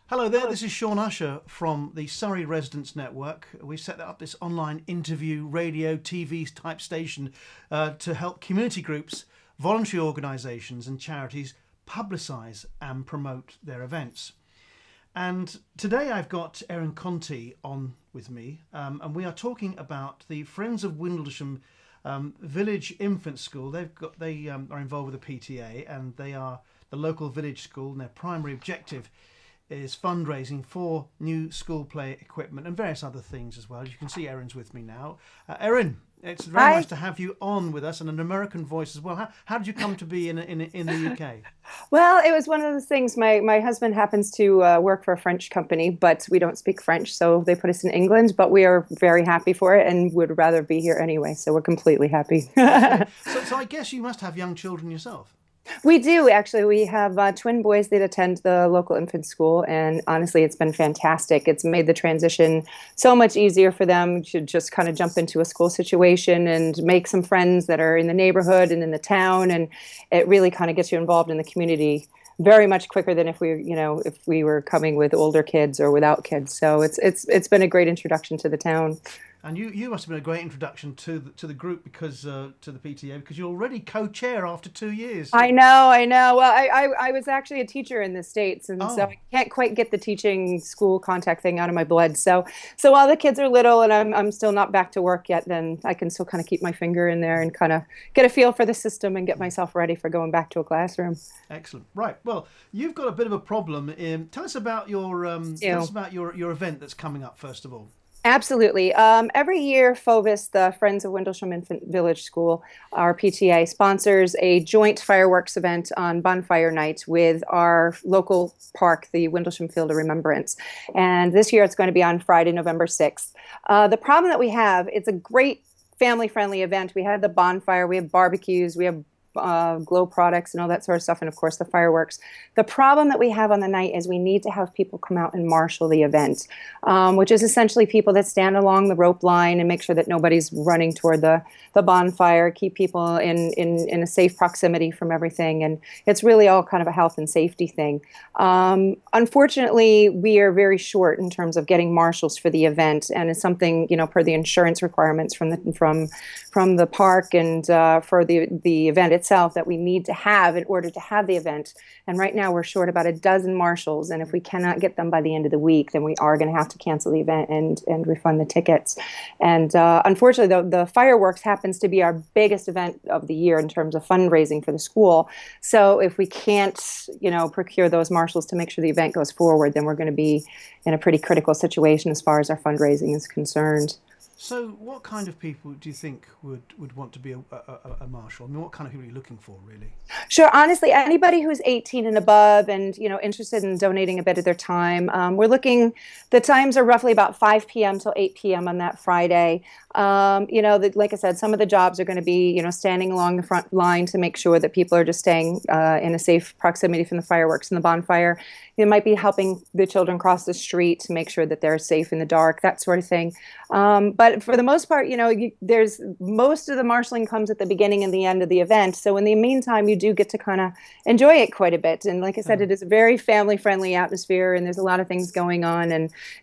Hello there, this is Sean Usher from the Surrey Residents Network. We set up this online interview, radio, TV type station to help community groups, voluntary organisations and charities publicise and promote their events. And today I've got Erin Conte on with me, and we are talking about the Friends of Windlesham Village Infant School. They are involved with the PTA, and they are the local village school, and their primary objective is fundraising for new school play equipment and various other things as well. You can see Erin's with me now. Erin, it's very nice to have you on with us, and an American voice as well. How did you come to be in the UK? Well, it was one of those things. My husband happens to work for a French company, but we don't speak French, so they put us in England. But we are very happy for it and would rather be here anyway, so we're completely happy. So I guess you must have young children yourself. We do, actually. We have twin boys that attend the local infant school, and honestly, it's been fantastic. It's made the transition so much easier for them to just kind of jump into a school situation and make some friends that are in the neighborhood and in the town, and it really kind of gets you involved in the community very much quicker than if we were coming with older kids or without kids. So it's been a great introduction to the town. And you must have been a great introduction to the group because to the PTA, because you're already co-chair after 2 years. I know. Well, I was actually a teacher in the States, and so Oh, I can't quite get the teaching school contact thing out of my blood. So while the kids are little and I'm still not back to work yet, then I can still kind of keep my finger in there and kind of get a feel for the system and get myself ready for going back to a classroom. excellent. Right. Well, you've got a bit of a problem. Tell us about your event that's coming up first of all. Absolutely. Every year, FOVIS, the Friends of Windlesham Infant Village School, our PTA, sponsors a joint fireworks event on bonfire night with our local park, the Windlesham Field of Remembrance. And this year it's going to be on Friday, November 6th. The problem that we have, it's a great family-friendly event. We have the bonfire, we have barbecues, we have glow products and all that sort of stuff, and of course the fireworks. The problem that we have on the night is we need to have people come out and marshal the event, which is essentially people that stand along the rope line and make sure that nobody's running toward the bonfire, keep people in a safe proximity from everything, and it's really all kind of a health and safety thing. Unfortunately, we are very short in terms of getting marshals for the event, and it's something, per the insurance requirements from the park and for the event itself that we need to have in order to have the event. And right now we're short about a dozen marshals, and if we cannot get them by the end of the week, then we are going to have to cancel the event and refund the tickets. And unfortunately, the fireworks happens to be our biggest event of the year in terms of fundraising for the school. So if we can't, procure those marshals to make sure the event goes forward, then we're going to be in a pretty critical situation as far as our fundraising is concerned. So, what kind of people do you think would want to be a marshal? I mean, what kind of people are you looking for, really? Sure. Honestly, anybody who's 18 and above and, interested in donating a bit of their time, the times are roughly about 5 p.m. till 8 p.m. on that Friday. Like I said, some of the jobs are going to be, standing along the front line to make sure that people are just staying in a safe proximity from the fireworks and the bonfire. It might be helping the children cross the street to make sure that they're safe in the dark, that sort of thing. But for the most part, there's most of the marshalling comes at the beginning and the end of the event. So in the meantime, you do get to kind of enjoy it quite a bit. And like I said, it is a very family-friendly atmosphere, and there's a lot of things going on,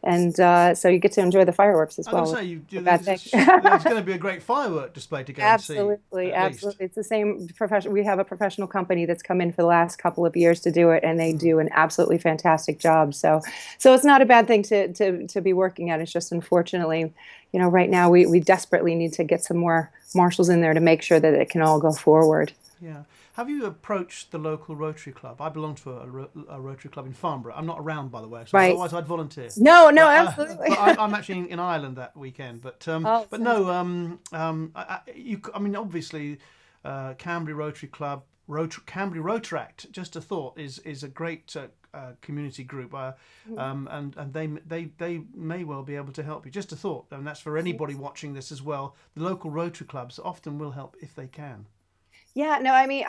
and so you get to enjoy the fireworks as well. There's going to be a great firework display to go and see. Absolutely, At least. absolutely. It's the same profession. We have a professional company that's come in for the last couple of years to do it, and they do an absolutely fantastic job. So it's not a bad thing to be working at. It's just unfortunately, right now we desperately need to get some more marshals in there to make sure that it can all go forward. Yeah. Have you approached the local Rotary Club? I belong to a Rotary Club in Farnborough. I'm not around, by the way, so Right. otherwise I'd volunteer. No, But absolutely. I'm actually in Ireland that weekend. But Oh, but no, I mean, obviously, Cambry Rotary Club, Cambry Rotaract. Just a thought is a great community group, and they may well be able to help you. Just a thought, and that's for anybody watching this as well. The local Rotary clubs often will help if they can. Yeah, no, I mean,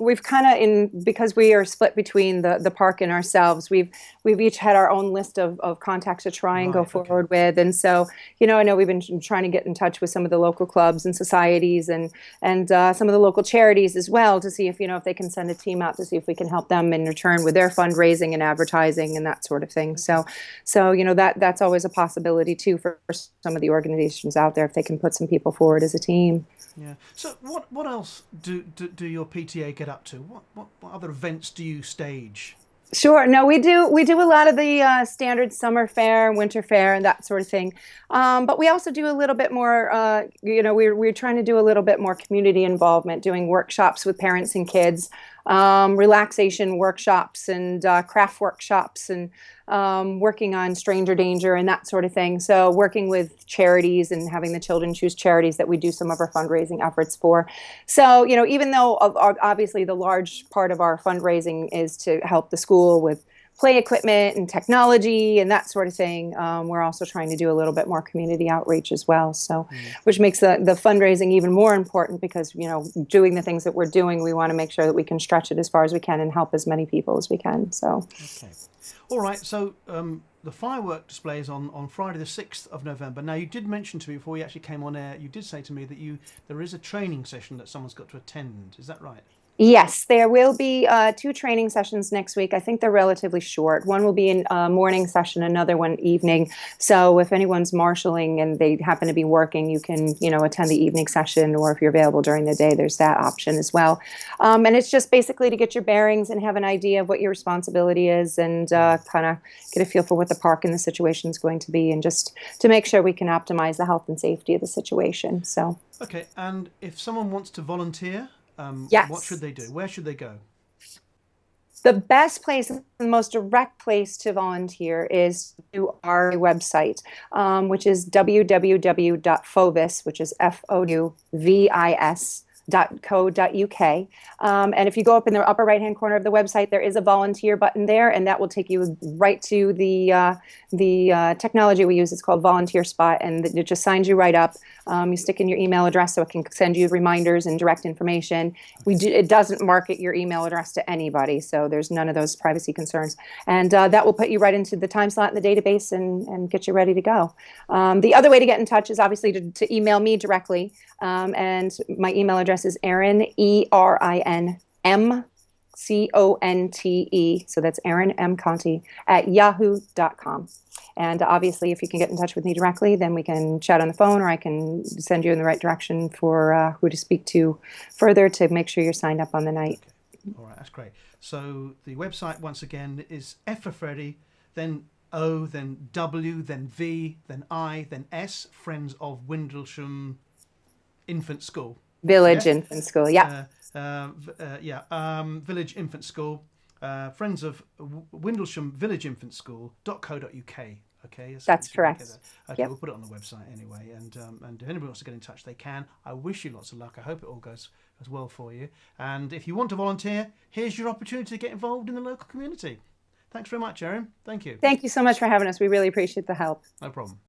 we've kind of because we are split between the park and ourselves. We've each had our own list of contacts to try and go Right. Okay. forward with, and so I know we've been trying to get in touch with some of the local clubs and societies and some of the local charities as well to see if they can send a team out to see if we can help them in return with their fundraising and advertising and that sort of thing. Okay. So that's always a possibility too for some of the organizations out there if they can put some people forward as a team. Yeah. So what else do your PTA get up to? What other events do you stage? Sure. No, we do a lot of the standard summer fair, winter fair, and that sort of thing. But we also do a little bit more. We're trying to do a little bit more community involvement, doing workshops with parents and kids, relaxation workshops, and craft workshops, and working on stranger danger and that sort of thing. So working with charities and having the children choose charities that we do some of our fundraising efforts for. So, even though obviously the large part of our fundraising is to help the school with play equipment and technology and that sort of thing, we're also trying to do a little bit more community outreach as well. So, which makes the fundraising even more important because, doing the things that we're doing, we want to make sure that we can stretch it as far as we can and help as many people as we can. So, Okay. All right. So the firework display is on Friday the 6th of November. Now, you did mention to me before you actually came on air, you did say to me that there is a training session that someone's got to attend. Is that right? yes, there will be two training sessions next week. I think they're relatively short. One will be a morning session, another one evening. So if anyone's marshalling and they happen to be working, you can, attend the evening session, or if you're available during the day, there's that option as well. And it's just basically to get your bearings and have an idea of what your responsibility is and kind of get a feel for what the park and the situation is going to be and just to make sure we can optimize the health and safety of the situation. So. Okay. And if someone wants to volunteer, what should Yes. they do? Where should they go? The best place, the most direct place to volunteer is to our website, which is www.fovis, which is FOUVIS.co.uk. And if you go up in the upper right-hand corner of the website, there is a volunteer button there, and that will take you right to the technology we use. It's called Volunteer Spot, and it just signs you right up. You stick in your email address so it can send you reminders and direct information. It doesn't market your email address to anybody, so there's none of those privacy concerns. And that will put you right into the time slot in the database and get you ready to go. The other way to get in touch is obviously to email me directly. And my email address is Erin, ERINMCONTE. So that's Erin M. Conte at yahoo.com. And obviously, if you can get in touch with me directly, then we can chat on the phone, or I can send you in the right direction for who to speak to further to make sure you're signed up on the night. Okay. All right, that's great. So the website, once again, is F for Freddy, then O, then W, then V, then I, then S, Friends of Windlesham Infant School. Village Infant School, yeah. Village Infant School, Friends of Windlesham Village Infant School.co.uk. Okay, That's correct. Okay, Yep. we'll put it on the website anyway. And if anybody wants to get in touch, they can. I wish you lots of luck. I hope it all goes as well for you. And if you want to volunteer, here's your opportunity to get involved in the local community. Thanks very much, Erin. Thank you. Thank you so much for having us. We really appreciate the help. No problem.